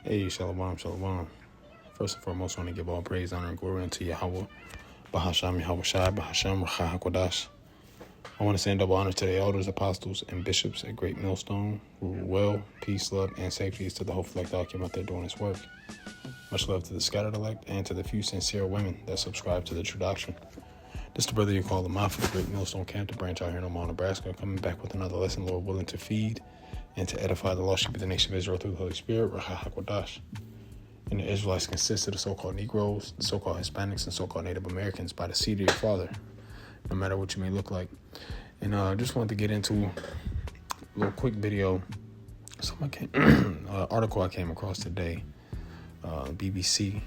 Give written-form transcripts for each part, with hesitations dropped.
Hey, shalom, shalom. First and foremost, I want to give all praise, honor, and glory unto Yahweh, Bahasham, Yahweh Shai, Bahasham, Racha HaKodash. I want to send double honor to the elders, apostles, and bishops at Great Millstone, who well, peace, love, and safety is to the hopeful elect that came out there doing his work. Much love to the scattered elect and to the few sincere women that subscribe to the true doctrine. This is the brother you call the mouth of the Great Millstone Camp, the branch out here in Omaha, Nebraska, coming back with another lesson, Lord willing, to feed and to edify the lost sheep of the nation of Israel through the Holy Spirit, Racha HaKodash. And the Israelites consist of the so-called Negroes, the so-called Hispanics, and so-called Native Americans by the seed of your father, no matter what you may look like. And I just wanted to get into a little quick video. Article I came across today, BBC,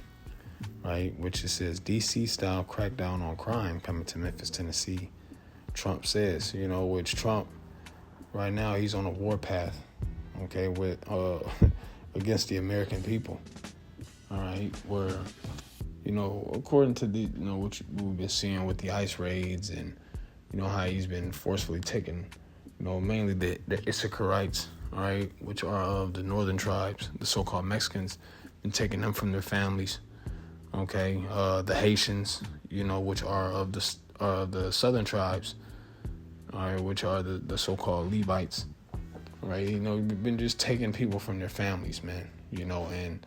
right, which it says, DC-style crackdown on crime coming to Memphis, Tennessee. Trump says, which Trump, right now, he's on a war path, okay, with against the American people. All right, where, according to the, what we've been seeing with the ICE raids and, how he's been forcefully taking, mainly the Issacharites, all right, which are of the northern tribes, the so-called Mexicans, and taking them from their families, okay, the Haitians, which are of the southern tribes, all right, which are the so-called Levites, right, we've been just taking people from their families, man, and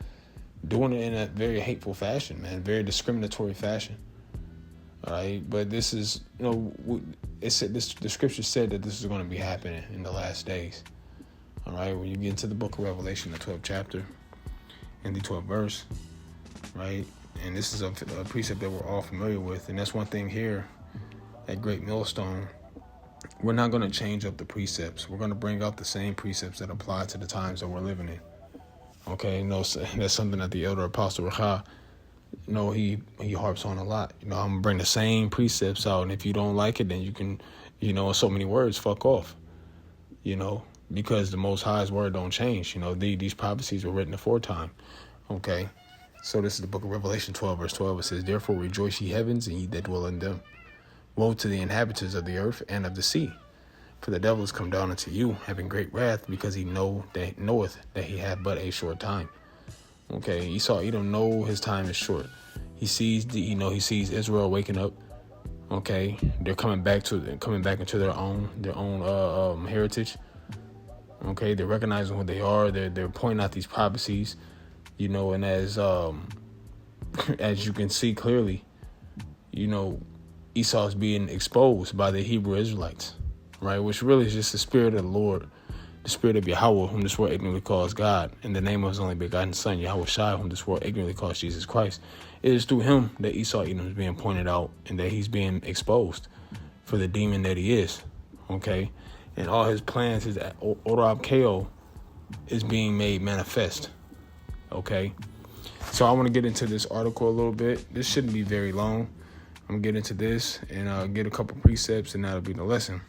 doing it in a very hateful fashion, man, very discriminatory fashion. All right, but this is, it said this. The scripture said that this is going to be happening in the last days. All right, when you get into the book of Revelation, the 12th chapter and the 12th verse, right, and this is a precept that we're all familiar with, and that's one thing here at Great Millstone. We're not going to change up the precepts. We're going to bring out the same precepts that apply to the times that we're living in. Okay, that's something that the elder apostle Racha, he harps on a lot. I'm gonna bring the same precepts out, and if you don't like it, then you can, in so many words, fuck off. Because the Most High's word don't change. These prophecies were written aforetime. Okay, so this is the book of Revelation 12, verse 12. It says, "Therefore rejoice, ye heavens, and ye that dwell in them. Woe to the inhabitants of the earth and of the sea. For the devil is come down unto you, having great wrath, because he knoweth that he hath but a short time." Okay, Esau, Edom know his time is short. He sees he sees Israel waking up. Okay, they're coming back into their own heritage. Okay, they're recognizing who they are. They're pointing out these prophecies. And as you can see clearly, Esau's being exposed by the Hebrew Israelites. Right, which really is just the spirit of the Lord, the spirit of Yahweh, whom this world ignorantly calls God, in the name of his only begotten Son, Yahweh Shai, whom this world ignorantly calls Jesus Christ. It is through him that Esau Edom is being pointed out and that he's being exposed for the demon that he is. Okay, and all his plans, his Orab Ko, is being made manifest. Okay, so I want to get into this article a little bit. This shouldn't be very long. I'm gonna get into this and get a couple precepts, and that'll be the lesson.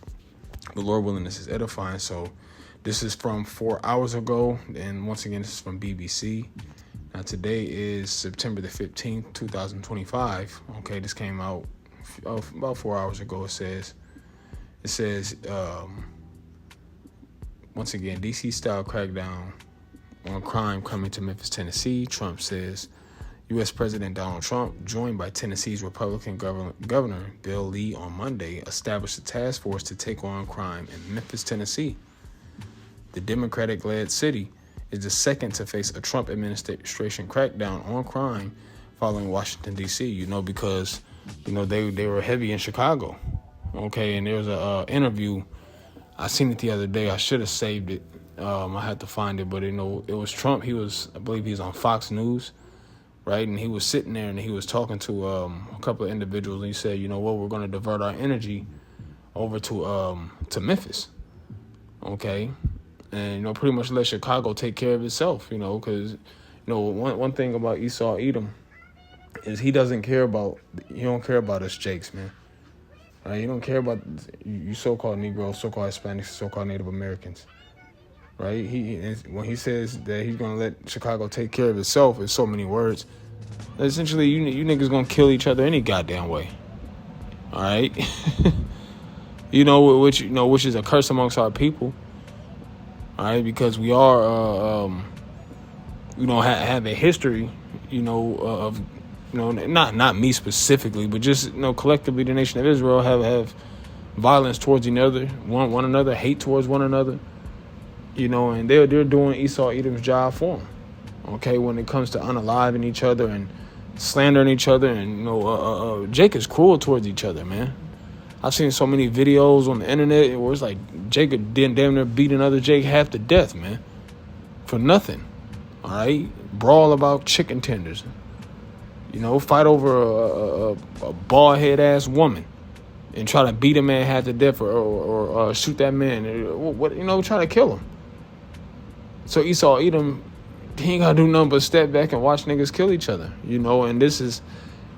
The Lord willing, this is edifying. So this is from 4 hours ago. And once again, this is from BBC. Now today is September the 15th, 2025. Okay, this came out about 4 hours ago. It says, once again, DC style crackdown on crime coming to Memphis, Tennessee. Trump says, U.S. President Donald Trump, joined by Tennessee's Republican Governor Bill Lee on Monday, established a task force to take on crime in Memphis, Tennessee. The Democratic-led city is the second to face a Trump administration crackdown on crime following Washington, D.C., because, they were heavy in Chicago. Okay, and there was a interview. I seen it the other day. I should have saved it. I had to find it, but, it was Trump. I believe he was on Fox News. Right, and he was sitting there and he was talking to a couple of individuals, and he said, we're going to divert our energy over to Memphis, okay, and pretty much let Chicago take care of itself, because one thing about Esau Edom is he don't care about us Jakes, man. Right, you don't care about you so-called Negroes, so-called Hispanics, so-called Native Americans. Right, when he says that he's gonna let Chicago take care of itself, in so many words, essentially you niggas gonna kill each other any goddamn way. All right, which is a curse amongst our people. All right, because we are have a history, of, not me specifically, but just, collectively the nation of Israel have violence towards one another, hate towards one another, and they're doing Esau Edom's job for them. Okay, when it comes to unaliving each other and slandering each other, and Jake is cruel towards each other, man. I've seen so many videos on the internet where it's like Jake damn near beat another Jake half to death, man, for nothing. All right, brawl about chicken tenders, fight over a bald head ass woman, and try to beat a man half to death or shoot that man, try to kill him. So Esau Edom, he ain't gotta do nothing but step back and watch niggas kill each other, and this is,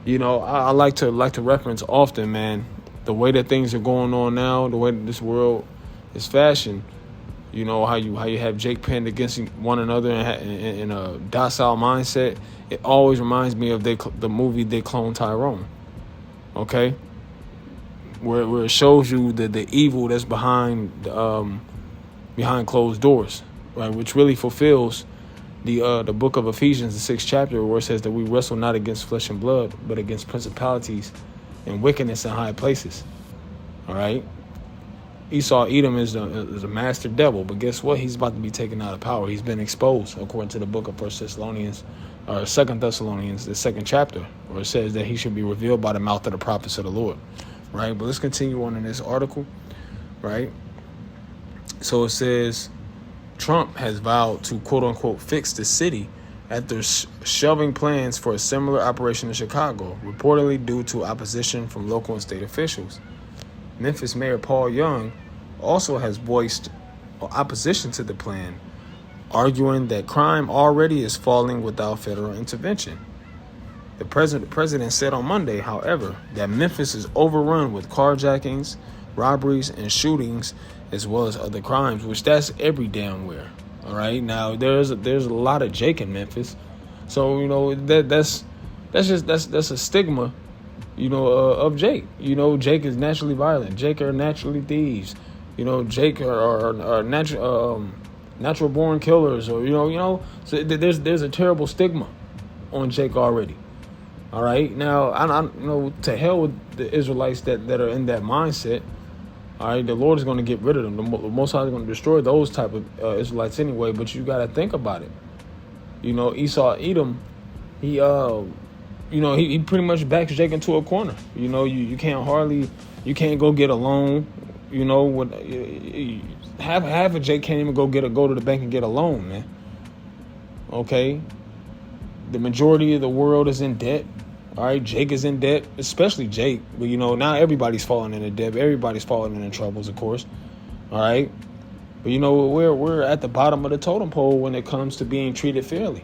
I like to reference often, man, the way that things are going on now, the way that this world is fashioned, how you have Jake pinned against one another in a docile mindset. It always reminds me of the movie They Clone Tyrone, okay, where it shows you the evil that's behind closed doors, right, which really fulfills the book of Ephesians, the 6th chapter, where it says that we wrestle not against flesh and blood, but against principalities and wickedness in high places. All right. Esau Edom is a master devil, but guess what? He's about to be taken out of power. He's been exposed, according to the book of 2 Thessalonians, the 2nd chapter, where it says that he should be revealed by the mouth of the prophets of the Lord. Right. But let's continue on in this article. Right. So it says Trump has vowed to, quote unquote, fix the city after shelving plans for a similar operation in Chicago, reportedly due to opposition from local and state officials. Memphis Mayor Paul Young also has voiced opposition to the plan, arguing that crime already is falling without federal intervention. The president said on Monday, however, that Memphis is overrun with carjackings, robberies, and shootings, as well as other crimes, which that's every damn where. All right, now there's a lot of Jake in Memphis, so that's a stigma, of Jake. Jake is naturally violent. Jake are naturally thieves. Jake are natural born killers, or So there's a terrible stigma on Jake already. All right, now I to hell with the Israelites that are in that mindset. All right, the Lord is going to get rid of them. The Most High is going to destroy those type of Israelites anyway. But you got to think about it. Esau Edom, he pretty much backs Jake into a corner. You can't go get a loan. Half of Jake can't even go to the bank and get a loan, man. Okay, the majority of the world is in debt. All right, Jake is in debt, especially Jake. But, now everybody's falling into debt. Everybody's falling into troubles, of course. All right. But, we're at the bottom of the totem pole when it comes to being treated fairly.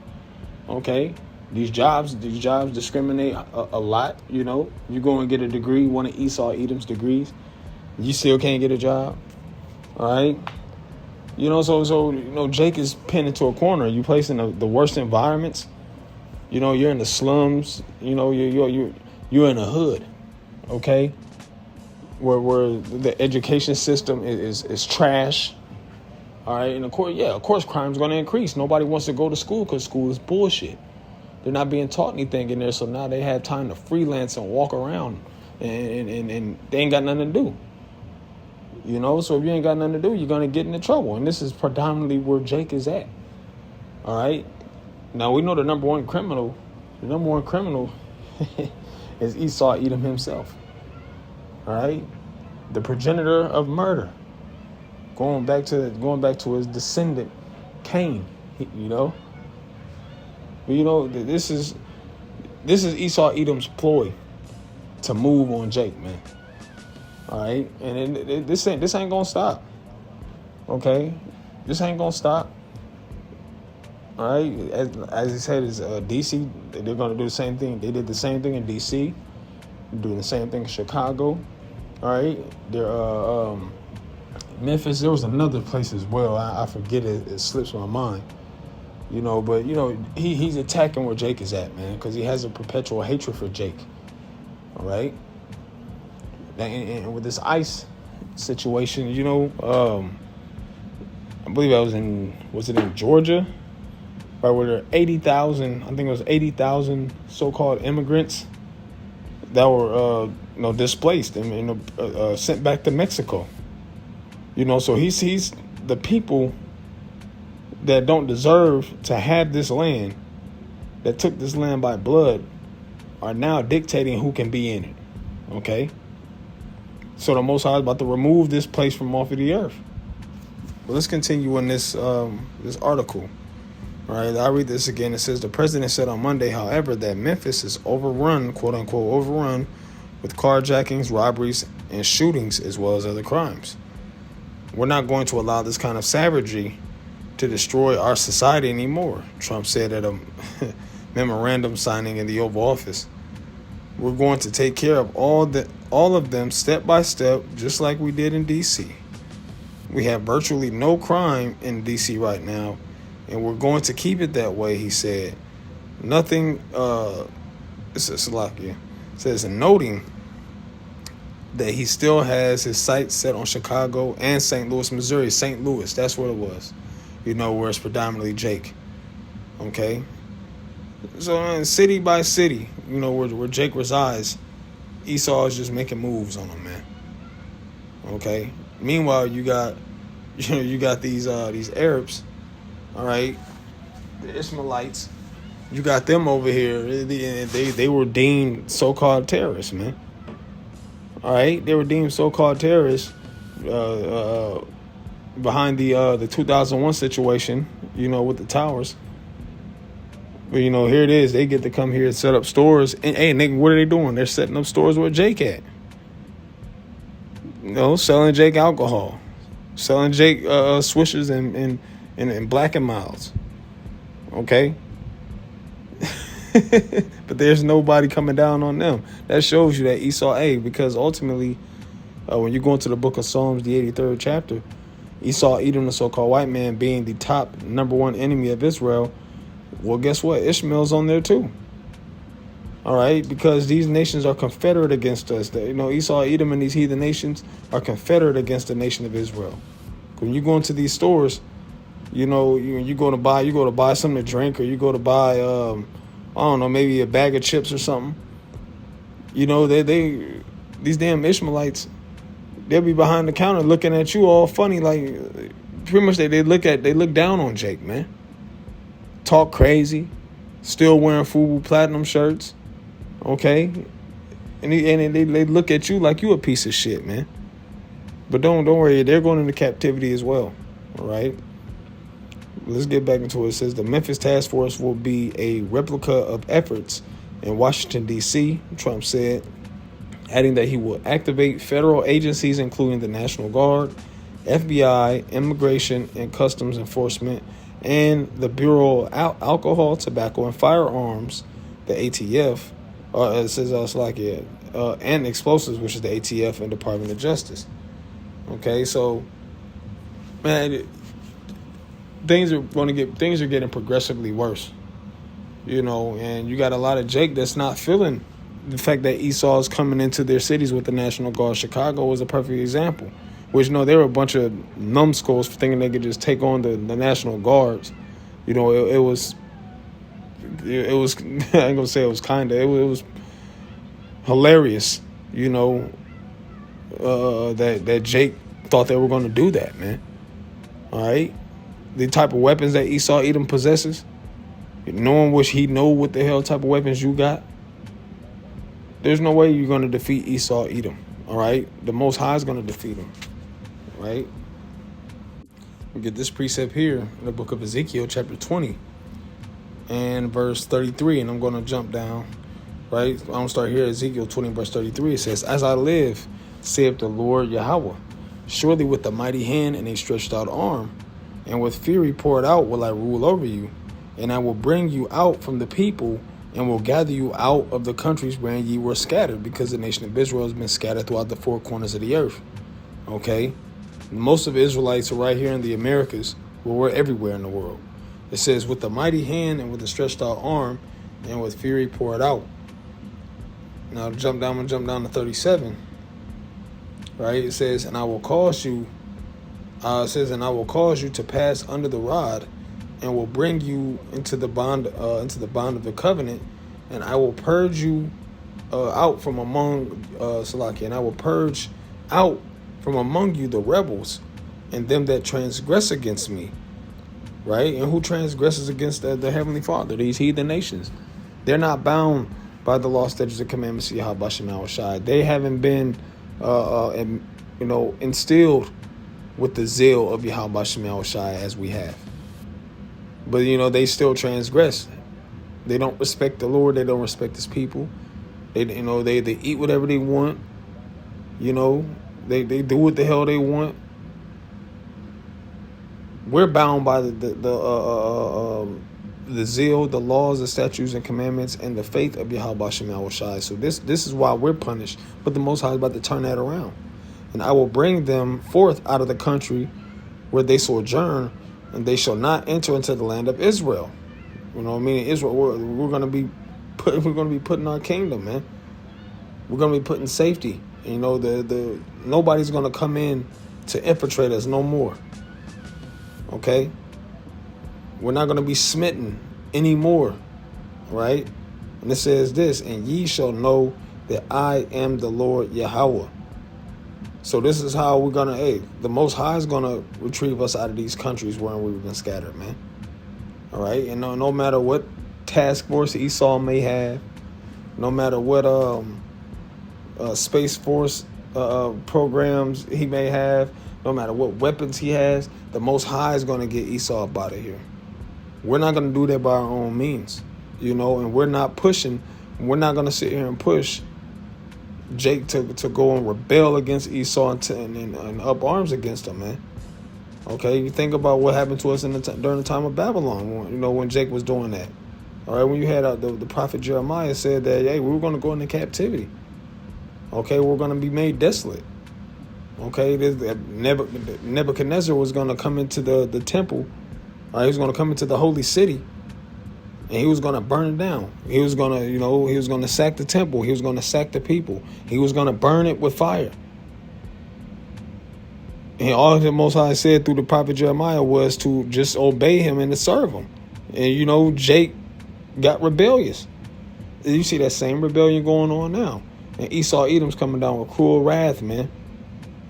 Okay. These jobs discriminate a lot. You go and get a degree, one of Esau Edom's degrees. You still can't get a job. All right. So Jake is pinned into a corner. You placed in the worst environments. You're in the slums. You're in the hood, okay? Where the education system is trash. All right, and of course, crime's going to increase. Nobody wants to go to school because school is bullshit. They're not being taught anything in there, so now they have time to freelance and walk around, and they ain't got nothing to do. So if you ain't got nothing to do, you're going to get into trouble, and this is predominantly where Jake is at. All right. Now, we know the number one criminal is Esau Edom himself. All right? The progenitor of murder. Going back to his descendant, Cain, But, this is Esau Edom's ploy to move on Jake, man. All right? And this ain't going to stop. Okay? This ain't going to stop. All right, as he said, is D.C. They're going to do the same thing. They did the same thing in D.C. They're doing the same thing in Chicago. All right, they're Memphis. There was another place as well. I forget it. It slips my mind. But he's attacking where Jake is at, man, because he has a perpetual hatred for Jake. All right, and with this ICE situation, I believe was it in Georgia? right, where there are 80,000, I think it was 80,000 so-called immigrants that were, displaced and sent back to Mexico. So he sees the people that don't deserve to have this land, that took this land by blood, are now dictating who can be in it. Okay? So the Most High is about to remove this place from off of the earth. But let's continue in this article. All right, I'll read this again. It says, the president said on Monday, however, that Memphis is overrun, quote unquote, overrun with carjackings, robberies, and shootings, as well as other crimes. We're not going to allow this kind of savagery to destroy our society anymore, Trump said at a memorandum signing in the Oval Office. We're going to take care of all of them step by step, just like we did in D.C. We have virtually no crime in D.C. right now, and we're going to keep it that way, he said. Nothing, this is Slovakia, says, noting that he still has his sights set on Chicago and St. Louis, Missouri. St. Louis, that's what it was, where it's predominantly Jake. Okay? So city by city, where Jake resides, Esau is just making moves on him, man. Okay? Meanwhile, you got these Arabs, all right, the Ishmaelites. You got them over here. They were deemed so-called terrorists, man. All right, they were deemed so-called terrorists behind the 2001 situation, with the towers. But here it is. They get to come here and set up stores. And hey, nigga, what are they doing? They're setting up stores where Jake at. Selling Jake alcohol, selling Jake swishers and Black and Milds. Okay. But there's nobody coming down on them. That shows you that Esau, because ultimately, when you go into the book of Psalms, the 83rd chapter, Esau, Edom, the so-called white man, being the top number one enemy of Israel, well, guess what? Ishmael's on there too. All right, because these nations are confederate against us. Esau, Edom, and these heathen nations are confederate against the nation of Israel. When you go into these stores, you go to buy something to drink, or you go to buy, maybe a bag of chips or something. These damn Ishmaelites, they'll be behind the counter looking at you all funny, like pretty much they look down on Jake, man. Talk crazy, still wearing FUBU platinum shirts, okay, and they look at you like you a piece of shit, man. But don't worry, they're going into captivity as well. All right. Let's get back into it. It says the Memphis task force will be a replica of efforts in Washington, D.C., Trump said, adding that he will activate federal agencies, including the National Guard, FBI, Immigration and Customs Enforcement, and the Bureau of Alcohol, Tobacco, and Firearms, the ATF, it says and Explosives, which is the ATF, and Department of Justice. Okay, so, man, things are getting progressively worse, and you got a lot of Jake that's not feeling the fact that Esau is coming into their cities with the National Guard. Chicago was a perfect example. Which, they were a bunch of numbskulls for thinking they could just take on the National Guards. It was I ain't gonna say it was it was hilarious, that Jake thought they were going to do that, man. All right? The type of weapons that Esau Edom possesses, knowing he know what the hell type of weapons you got, there's no way you're going to defeat Esau Edom. All right? The Most High is going to defeat him. Right? We get this precept here in the book of Ezekiel, chapter 20 and verse 33. And I'm going to jump down, right? I'm going to start here, Ezekiel 20, verse 33. It says, as I live, saith the Lord Yahweh, surely with a mighty hand and a stretched out arm, and with fury poured out will I rule over you, and I will bring you out from the people, and will gather you out of the countries wherein ye were scattered, because the nation of Israel has been scattered throughout the four corners of the earth. Okay? Most of the Israelites are right here in the Americas, but we're everywhere in the world. It says, with a mighty hand and with a stretched out arm and with fury poured out. Now I'm gonna jump down to 37. Right? It says, and I will cause you to pass under the rod and will bring you into the bond of the covenant, and I will purge you out from among Salaki, and I will purge out from among you the rebels and them that transgress against me. Right? And who transgresses against the Heavenly Father? These heathen nations. They're not bound by the law, statutes, and commandments of Yahweh Shema Shai. They haven't been instilled with the zeal of Yahweh Shema Shai as we have. But they still transgress. They don't respect the Lord. They don't respect His people. They eat whatever they want. They do what the hell they want. We're bound by the zeal, the laws, the statutes, and commandments, and the faith of Yahweh Shema Shai. So this is why we're punished. But the Most High is about to turn that around. And I will bring them forth out of the country where they sojourn, and they shall not enter into the land of Israel. Meaning Israel, we're going to be put in our kingdom, man. We're going to be put in safety. And, nobody's going to come in to infiltrate us no more. Okay? We're not going to be smitten anymore. Right? And it says this, and ye shall know that I am the Lord Yahweh. So this is how we're going to, the Most High is going to retrieve us out of these countries where we've been scattered, man. All right? And no matter what task force Esau may have, no matter what Space Force programs he may have, no matter what weapons he has, the Most High is going to get Esau up out of here. We're not going to do that by our own means, and we're not pushing. We're not going to sit here and push Jake to go and rebel against Esau and up arms against him, man. Okay, you think about what happened to us during the time of Babylon, when Jake was doing that. All right, when you had the prophet Jeremiah said that, we were going to go into captivity. Okay, we're going to be made desolate. Okay, Nebuchadnezzar was going to come into the temple. All right, he was going to come into the holy city, and he was going to burn it down. He was going to, he was going to sack the temple. He was going to sack the people. He was going to burn it with fire. And all the Most High said through the prophet Jeremiah was to just obey him and to serve him. And, Jake got rebellious. You see that same rebellion going on now. And Esau Edom's coming down with cruel wrath, man.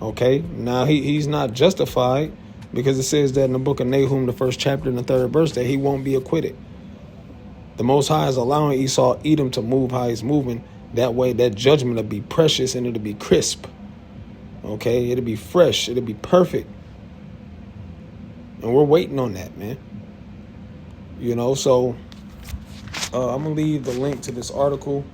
Okay, now he's not justified because it says that in the book of Nahum, the 1st chapter and the 3rd verse, that he won't be acquitted. The Most High is allowing Esau Edom to move how he's moving. That way, that judgment will be precious and it'll be crisp. Okay, it'll be fresh. It'll be perfect. And we're waiting on that, man. So I'm going to leave the link to this article.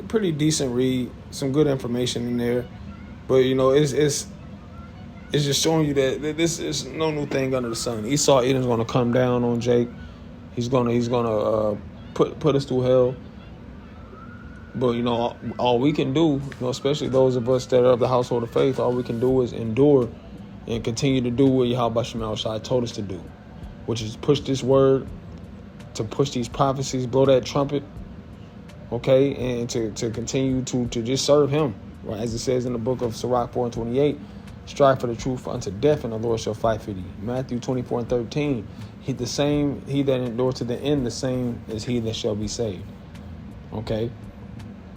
Pretty decent read, some good information in there, but it's just showing you that this is no new thing under the sun. Esau Edom's going to come down on Jake. He's gonna put us through hell. But all we can do, especially those of us that are of the household of faith, all we can do is endure and continue to do what Yahweh Shema Shai told us to do, which is push this word, to push these prophecies, blow that trumpet. Okay, and to continue to just serve him, right? As it says in the book of Sirach 4:28, strive for the truth unto death, and the Lord shall fight for thee. Matthew 24:13, he that endures to the end, the same is he that shall be saved. Okay,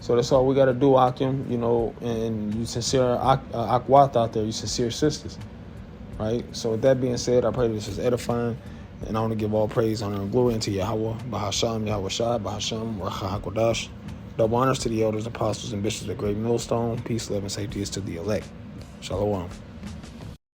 so that's all we got to do, Akim. And you sincere Akwat out there, you sincere sisters, right? So with that being said, I pray this is edifying. And I want to give all praise, honor, and glory unto Yahweh, Bahasham, Yahweh Shai, Bahasham, Racha HaKodash. Double honors to the elders, apostles, and bishops of the great millstone. Peace, love, and safety is to the elect. Shalom.